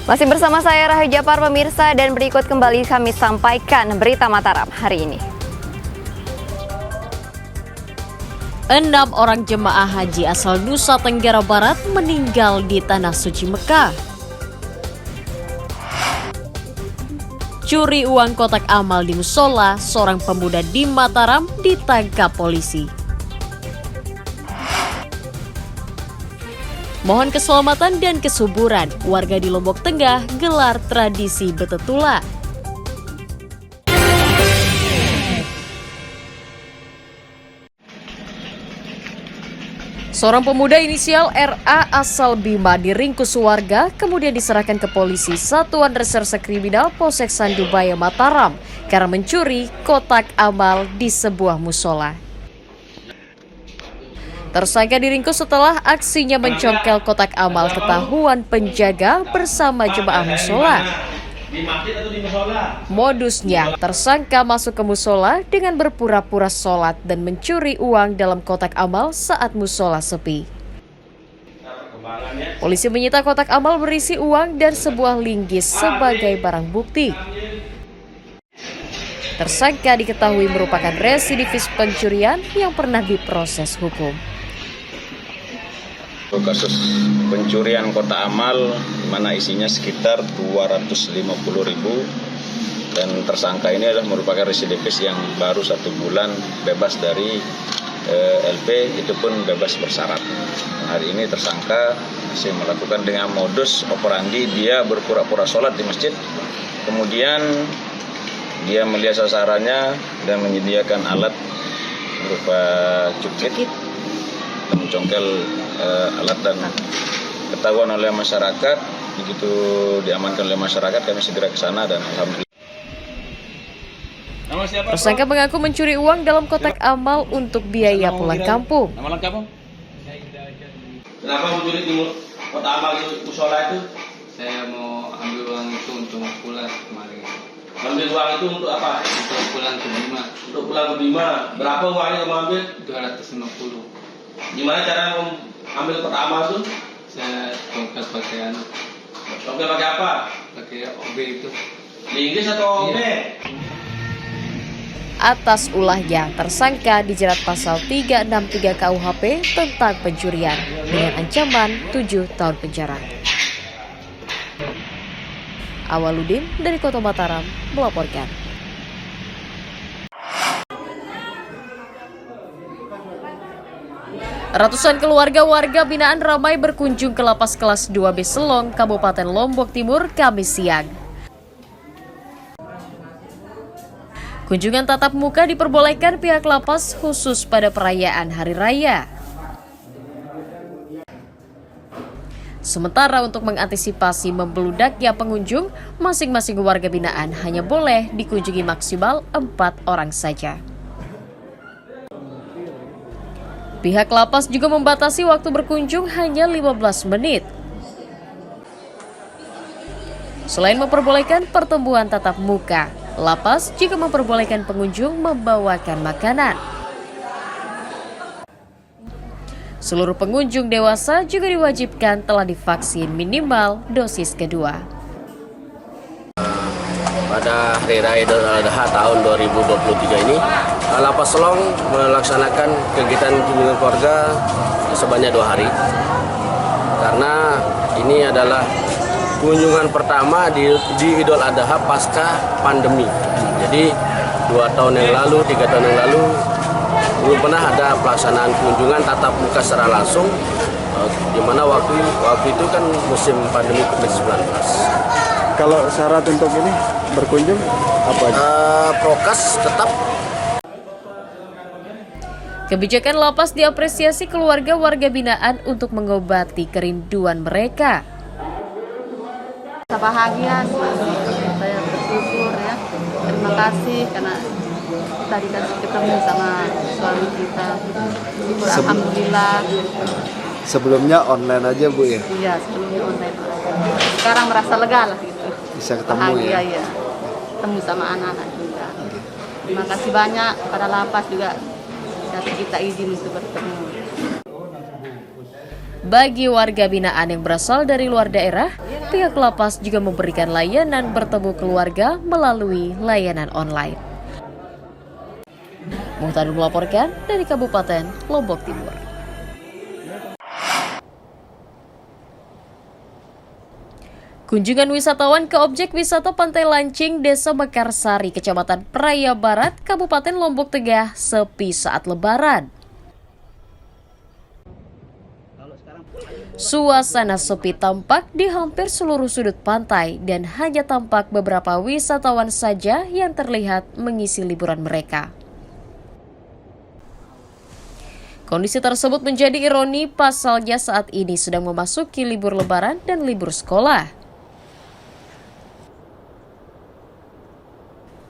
Masih bersama saya Rahayu Japar pemirsa, dan berikut kembali kami sampaikan berita Mataram hari ini. 6 orang jemaah haji asal Nusa Tenggara Barat meninggal di Tanah Suci Mekah. Curi uang kotak amal di musola, seorang pemuda di Mataram ditangkap polisi. Mohon keselamatan dan kesuburan, warga di Lombok Tengah gelar tradisi betetula. Seorang pemuda inisial RA asal Bima diringkus warga, kemudian diserahkan ke polisi Satuan Reserse Kriminal Polsek Sandubaya Mataram karena mencuri kotak amal di sebuah musola. Tersangka diringkus setelah aksinya mencongkel kotak amal ketahuan penjaga bersama jemaah musola. Modusnya, tersangka masuk ke musola dengan berpura-pura sholat dan mencuri uang dalam kotak amal saat musola sepi. Polisi menyita kotak amal berisi uang dan sebuah linggis sebagai barang bukti. Tersangka diketahui merupakan residivis pencurian yang pernah diproses hukum. Kasus pencurian kotak amal di mana isinya sekitar 250.000, dan tersangka ini adalah merupakan residivis yang baru 1 bulan bebas dari LP, itu pun bebas bersyarat. Hari ini tersangka masih melakukan dengan modus operandi, dia berpura-pura sholat di masjid, kemudian dia melihat sasarannya dan menyediakan alat berupa cukit dan mencongkel alat, dan ketahuan oleh masyarakat. Begitu diamankan oleh masyarakat, kami segera ke sana dan alhamdulillah. Tersangka mengaku mencuri uang dalam kotak amal untuk biaya pulang kampung. Nama lengkap, Om? Kenapa mencuri di kotak amal itu, musola itu? Saya mau ambil uang itu untuk pulang kemarin. Ambil uang itu untuk apa? Untuk pulang ke Bima. Untuk pulang ke Bima. Berapa uangnya kamu ambil? 250. Gimana cara ambil kotak amal itu? Saya tongkat pakai Tongkat pakai apa? pakai OB itu. Linggis atau OB? Iya. Atas ulahnya, tersangka dijerat pasal 363 KUHP tentang pencurian dengan ancaman 7 tahun penjara. Awaludin dari Kota Mataram melaporkan. Ratusan keluarga warga binaan ramai berkunjung ke lapas kelas 2B Selong, Kabupaten Lombok Timur, Kamis siang. Kunjungan tatap muka diperbolehkan pihak lapas khusus pada perayaan Hari Raya. Sementara untuk mengantisipasi membeludaknya pengunjung, masing-masing warga binaan hanya boleh dikunjungi maksimal 4 orang saja. Pihak lapas juga membatasi waktu berkunjung hanya 15 menit. Selain memperbolehkan pertemuan tatap muka, lapas juga memperbolehkan pengunjung membawakan makanan. Seluruh pengunjung dewasa juga diwajibkan telah divaksin minimal dosis kedua. Pada Hari Raya Idul Adha tahun 2023 ini, Lapas Selong melaksanakan kegiatan kunjungan keluarga sebanyak 2 hari. Karena ini adalah kunjungan pertama di Idul Adha pasca pandemi. Jadi 2 tahun yang lalu, 3 tahun yang lalu belum pernah ada pelaksanaan kunjungan tatap muka secara langsung, di mana waktu itu kan musim pandemi COVID-19. Kalau syarat untuk ini berkunjung apa aja? Prokes tetap. Kebijakan lapas diapresiasi keluarga warga binaan untuk mengobati kerinduan mereka. Bahagia sih, saya bersyukur ya. Terima kasih karena kita dikasih ketemu sama suami kita. Alhamdulillah. Sebelumnya online aja Bu ya? Iya, sebelumnya online aja. Sekarang merasa lega lah gitu. Bisa ketemu bahagia, ya? Ketemu sama anak-anak juga. Terima kasih banyak pada lapas juga kasih kita izin untuk bertemu. Bagi warga binaan yang berasal dari luar daerah, pihak lapas juga memberikan layanan bertemu keluarga melalui layanan online. Muhtadul melaporkan dari Kabupaten Lombok Timur. Kunjungan wisatawan ke objek wisata Pantai Lancing, Desa Mekarsari, Kecamatan Praia Barat, Kabupaten Lombok Tengah sepi saat Lebaran. Suasana sepi tampak di hampir seluruh sudut pantai dan hanya tampak beberapa wisatawan saja yang terlihat mengisi liburan mereka. Kondisi tersebut menjadi ironi pasalnya saat ini sedang memasuki libur Lebaran dan libur sekolah.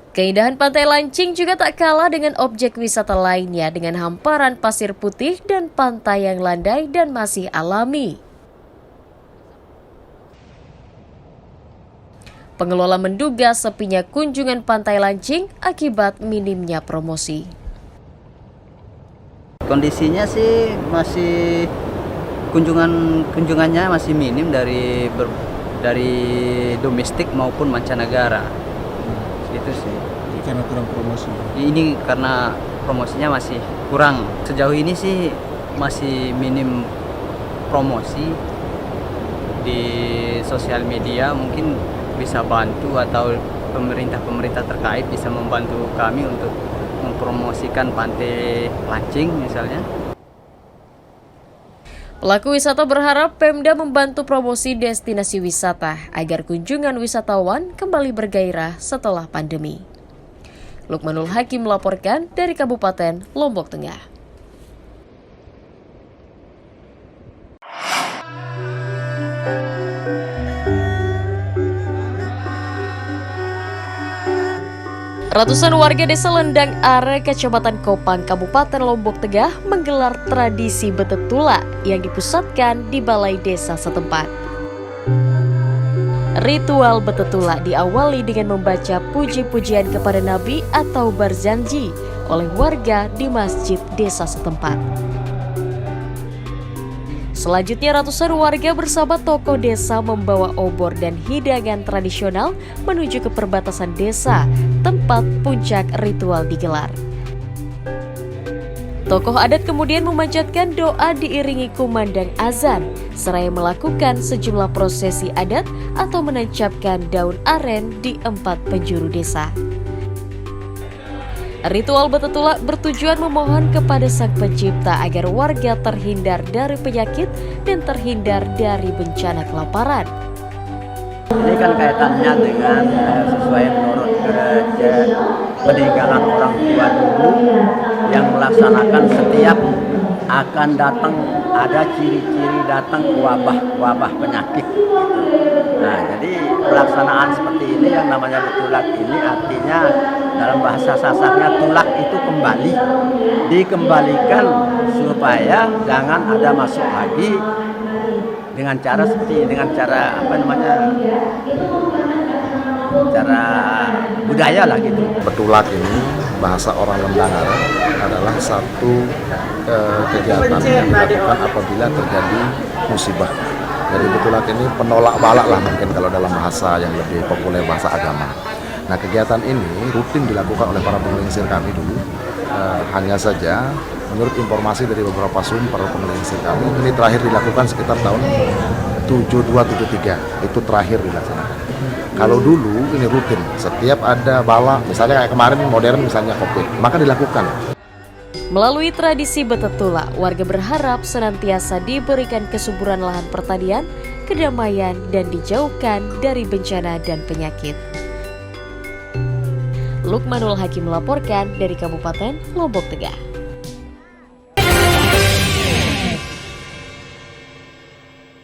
Keindahan Pantai Lancing juga tak kalah dengan objek wisata lainnya dengan hamparan pasir putih dan pantai yang landai dan masih alami. Pengelola menduga sepinya kunjungan Pantai Lancing akibat minimnya promosi. Kondisinya sih masih kunjungannya masih minim dari domestik maupun mancanegara. Itu sih. Karena kurang promosi. Ini karena promosinya masih kurang. Sejauh ini sih masih minim promosi di sosial media. Mungkin bisa bantu atau pemerintah terkait bisa membantu kami untuk mempromosikan Pantai Lancing misalnya. Pelaku wisata berharap Pemda membantu promosi destinasi wisata agar kunjungan wisatawan kembali bergairah setelah pandemi. Lukmanul Hakim melaporkan dari Kabupaten Lombok Tengah. Ratusan warga desa Lendang Are, Kecamatan Kopang, Kabupaten Lombok Tengah menggelar tradisi betetula yang dipusatkan di balai desa setempat. Ritual betetula diawali dengan membaca puji-pujian kepada Nabi atau barzanji oleh warga di masjid desa setempat. Selanjutnya ratusan warga bersama tokoh desa membawa obor dan hidangan tradisional menuju ke perbatasan desa, tempat puncak ritual digelar. Tokoh adat kemudian memanjatkan doa diiringi kumandang azan, seraya melakukan sejumlah prosesi adat atau menancapkan daun aren di 4 penjuru desa. Ritual betetula bertujuan memohon kepada Sang Pencipta agar warga terhindar dari penyakit dan terhindar dari bencana kelaparan. Ini kan kaitannya dengan sesuai menurut peninggalan orang tua dulu yang melaksanakan setiap akan datang, ada ciri-ciri datang wabah penyakit. Nah, jadi pelaksanaan seperti ini yang namanya betulak ini artinya dalam bahasa sasarnya tulak itu kembali, dikembalikan supaya jangan ada masuk lagi dengan cara seperti ini, dengan cara cara budaya lah gitu. Betulak ini bahasa orang Lendang Are adalah satu kegiatan yang dilakukan apabila terjadi musibah. Jadi betulak ini penolak balak lah mungkin kalau dalam bahasa yang lebih populer, bahasa agama. Nah, kegiatan ini rutin dilakukan oleh para penglingsir kami dulu. Hanya saja menurut informasi dari beberapa sumber penglingsir kami, ini terakhir dilakukan sekitar tahun 72-73, itu terakhir dilaksanakan. Kalau dulu ini rutin, setiap ada bala, misalnya kayak kemarin modern misalnya COVID, maka dilakukan. Melalui tradisi betetula, warga berharap senantiasa diberikan kesuburan lahan pertanian, kedamaian, dan dijauhkan dari bencana dan penyakit. Lukmanul Hakim melaporkan dari Kabupaten Lombok Tengah.